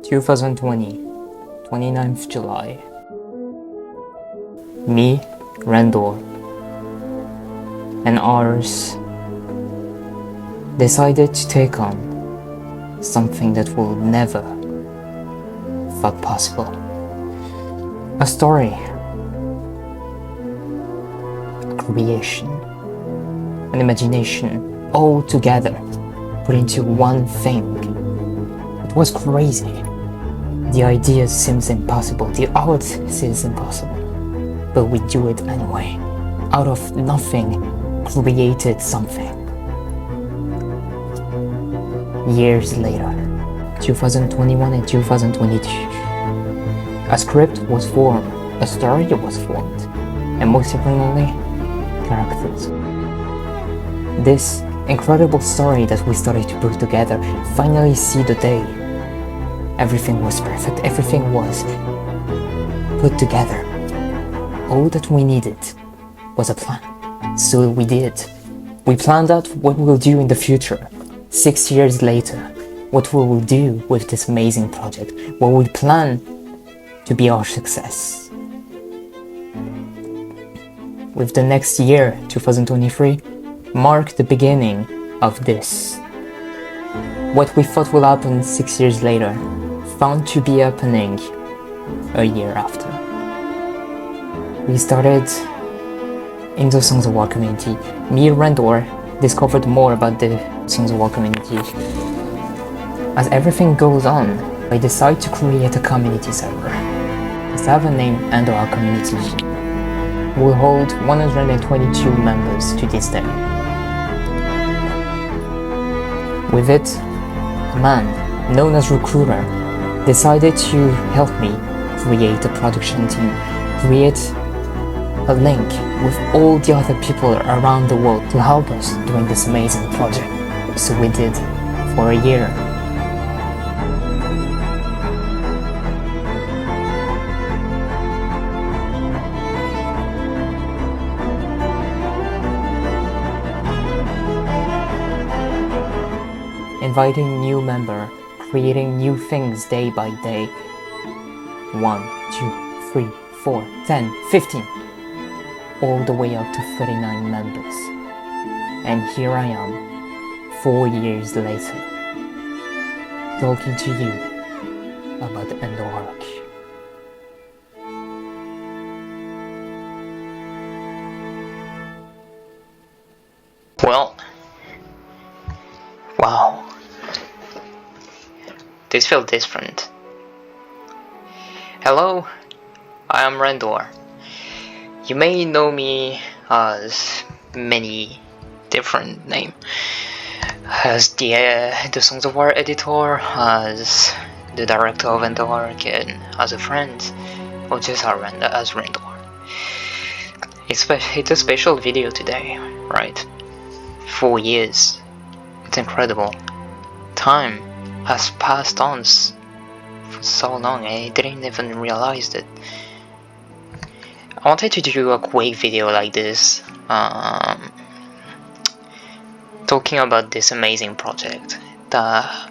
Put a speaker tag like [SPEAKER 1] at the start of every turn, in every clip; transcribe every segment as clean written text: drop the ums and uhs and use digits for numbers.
[SPEAKER 1] 2020, 29th July. Me, Randor, and ours decided to take on something that we'll never thought possible. A story, a creation, an imagination, all together, put into one thing. It was crazy. The idea seems impossible, the art seems impossible, but we do it anyway. Out of nothing, created something. Years later, 2021 and 2022, a script was formed, a story was formed, and most importantly, characters. This incredible story that we started to put together finally see the day. Everything was perfect, everything was put together. All that we needed was a plan. So we did. We planned out what we'll do in the future. 6 years later, what we will do with this amazing project, what we plan to be our success. With the next year, 2023, mark the beginning of this. What we thought will happen 6 years later, found to be happening a year after. We started in the Songs of War community. Me and Randor discovered more about the Songs of War community. As everything goes on, I decide to create a community server. Let's have a name EnderArc community. We'll hold 122 members to this day. With it, a man known as Recruiter decided to help me create a production team, create a link with all the other people around the world to help us doing this amazing project. So we did for a year. Inviting new member, creating new things day by day. 1, 2, 3, 4, 10, 15. All the way up to 39 members. And here I am, 4 years later, talking to you about EnderArc. Well, wow. This feels different. Hello, I am Randor. You may know me as many different names. As the Songs of War editor, as the director of EnderArc, and as a friend, or just as Randor. It's a special video today, right? 4 years. It's incredible. Time has passed on for so long, I didn't even realize it. I wanted to do a quick video like this, talking about this amazing project that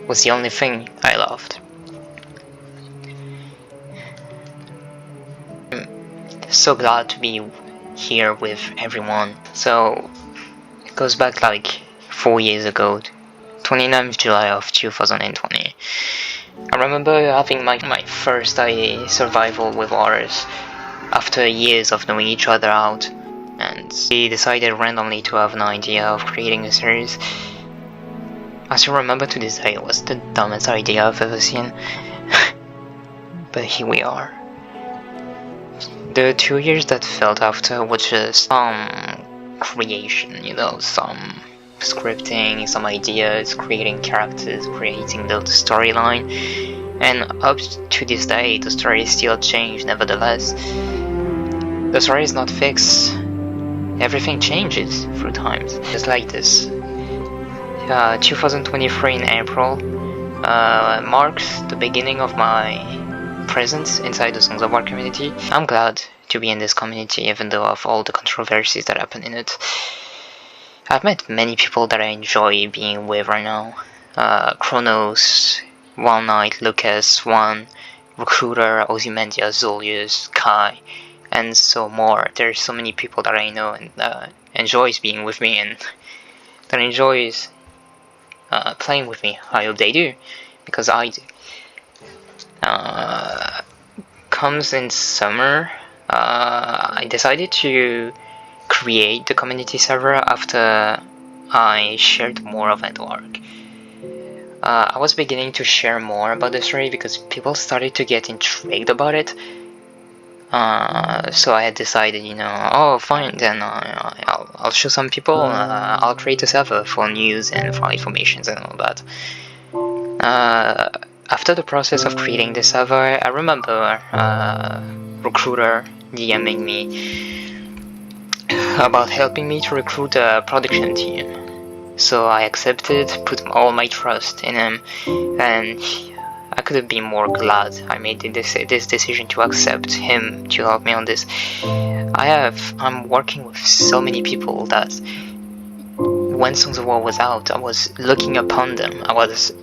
[SPEAKER 1] was the only thing I loved. I'm so glad to be here with everyone. So it goes back like 4 years ago, 29th July of 2020. I remember having my first survival with ours after years of knowing each other out, and we decided randomly to have an idea of creating a series. I still remember to this day it was the dumbest idea I've ever seen, but here we are. The 2 years that felt after was just some creation, you know, some scripting, some ideas, creating characters, creating the storyline, and up to this day the story is still changed. Nevertheless, the story is not fixed. Everything changes through times, just like this. 2023 in April marks the beginning of my presence inside the Songs of War community. I'm glad to be in this community, even though of all the controversies that happen in it. I've met many people that I enjoy being with right now. Kronos, One Night, Lucas, One, Recruiter, Ozymandias, Zulius, Kai, and so more. There's so many people that I know and enjoys being with me and that enjoys playing with me. I hope they do, because I do. Comes in summer, I decided to create the community server after I shared more of EnderArc. I was beginning to share more about the story because people started to get intrigued about it. So I had decided, oh fine, then I'll show some people. I'll create a server for news and for informations and all that. After the process of creating the server, I remember Recruiter DMing me about helping me to recruit a production team. So I accepted, put all my trust in him, and I could have been more glad I made this decision to accept him to help me on this. I'm working with so many people that when Songs of War was out, I was looking upon them. I was,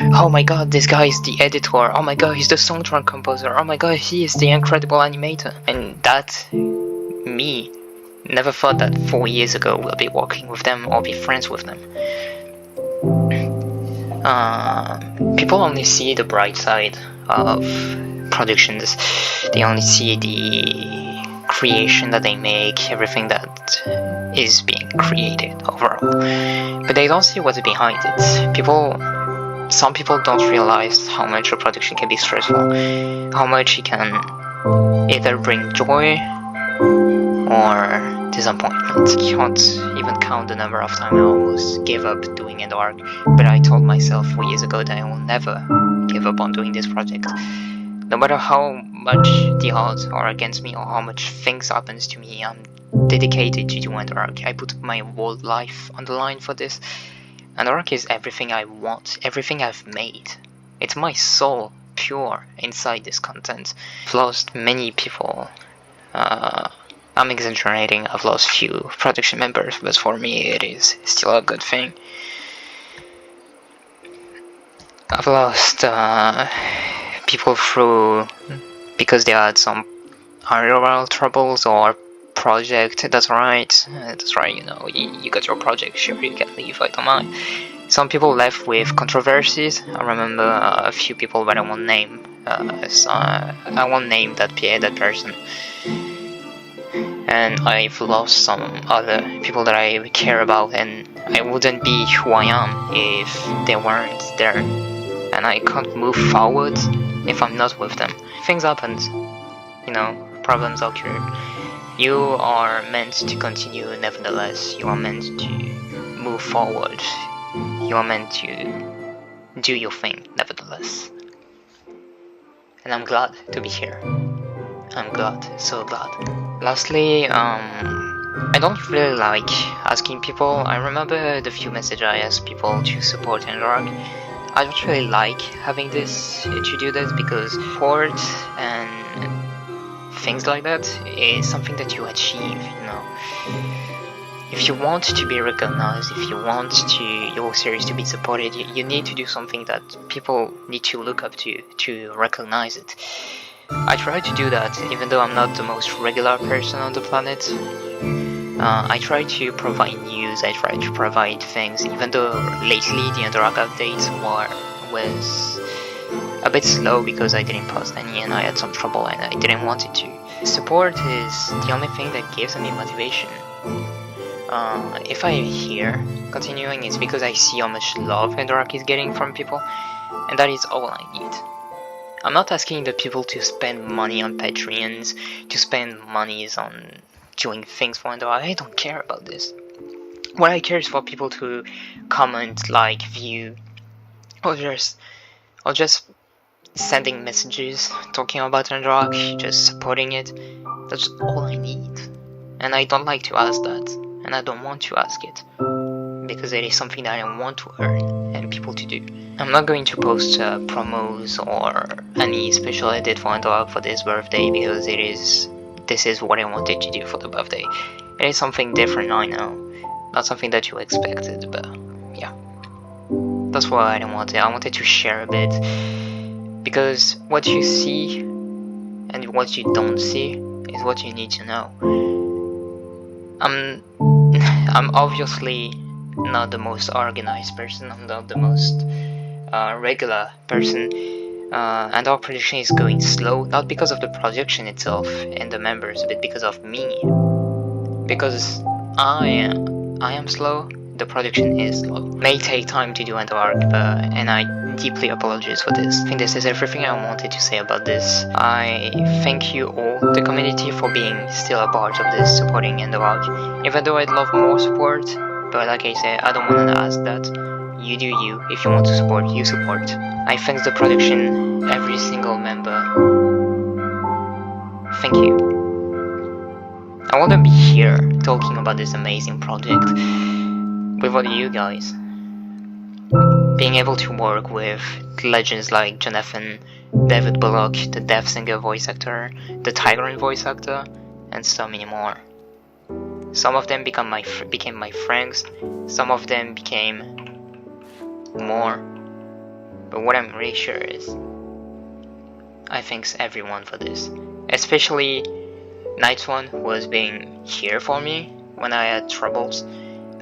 [SPEAKER 1] oh my god, this guy is the editor. Oh my god, he's the soundtrack composer. Oh my god, he is the incredible animator. And that, me, never thought that 4 years ago we'll be working with them or be friends with them. People only see the bright side of productions. They only see the creation that they make, everything that is being created overall. But they don't see what's behind it. Some people don't realize how much a production can be stressful, how much it can either bring joy or disappointment. I can't even count the number of times I almost gave up doing EnderArc, but I told myself 4 years ago that I will never give up on doing this project. No matter how much the odds are against me or how much things happens to me, I'm dedicated to do EnderArc. I put my whole life on the line for this. EnderArc is everything I want, everything I've made. It's my soul, pure, inside this content. I've lost many people. I'm exaggerating, I've lost few production members, but for me it is still a good thing. I've lost people because they had some IRL troubles or project. That's right, you got your project, sure, you can leave, I don't mind. Some people left with controversies. I remember a few people, but I won't name. I won't name that person. And I've lost some other people that I care about, and I wouldn't be who I am if they weren't there. And I can't move forward if I'm not with them. Things happen, problems occur. You are meant to continue nevertheless. You are meant to move forward. You are meant to do your thing nevertheless. And I'm glad to be here. I'm glad, so glad. Lastly, I don't really like asking people. I remember the few messages I asked people to support EnderArc. I don't really like having to do this because support and things like that is something that you achieve, If you want to be recognized, if you want your series to be supported, you need to do something that people need to look up to recognize it. I try to do that, even though I'm not the most regular person on the planet. I try to provide news, I try to provide things, even though lately the EnderArc updates was a bit slow because I didn't post any and I had some trouble and I didn't want it to. Support is the only thing that gives me motivation. If I'm here continuing, it's because I see how much love EnderArc is getting from people, and that is all I need. I'm not asking the people to spend money on Patreons, to spend monies on doing things for EnderArc. I don't care about this. What I care is for people to comment, like, view, or just sending messages, talking about EnderArc, just supporting it. That's all I need. And I don't like to ask that, and I don't want to ask it, because it is something that I want to earn and people to do. I'm not going to post promos or any special edit for EnderArc for this birthday because this is what I wanted to do for the birthday. It is something different, I know, Not something that you expected, but yeah. That's why I wanted. I wanted to share a bit, because what you see and what you don't see is what you need to know. I'm obviously not the most organized person. I'm not the most regular person, and our production is going slow, not because of the production itself and the members, but because of me. Because I am slow, the production is slow. It may take time to do EnderArc, and I deeply apologize for this. I think this is everything I wanted to say about this. I thank you all, the community, for being still a part of this, supporting EnderArc. Even though I'd love more support, but like I said, I don't want to ask that. You do you. If you want to support, you support. I thank the production, every single member. Thank you. I want to be here talking about this amazing project without you guys. Being able to work with legends like Jonathan, David Bullock, the Death Singer voice actor, the Tyrant voice actor, and so many more. Some of them became my friends, some of them became more. But what I'm really sure is, I thanks everyone for this, especially Night One, who was being here for me when I had troubles.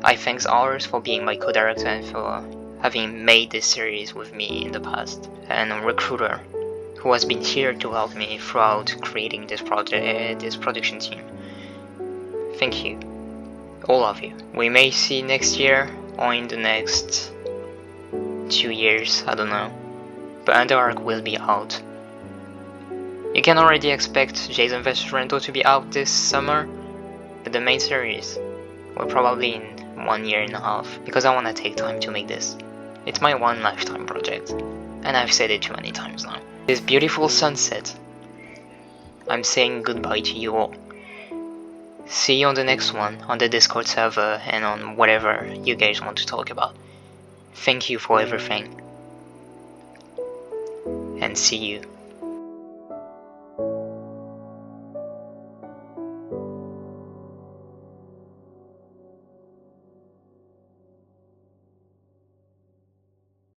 [SPEAKER 1] I thanks Ours for being my co-director and for having made this series with me in the past, and a Recruiter, who has been here to help me throughout creating this project, this production team. Thank you, all of you. We may see next year or in the next 2 years, I don't know, but EnderArc will be out. You can already expect Jason vs. Rento to be out this summer, but the main series will probably in 1.5 years, because I want to take time to make this. It's my one lifetime project, and I've said it too many times now. This beautiful sunset, I'm saying goodbye to you all. See you on the next one, on the Discord server and on whatever you guys want to talk about. Thank you for everything, and see you.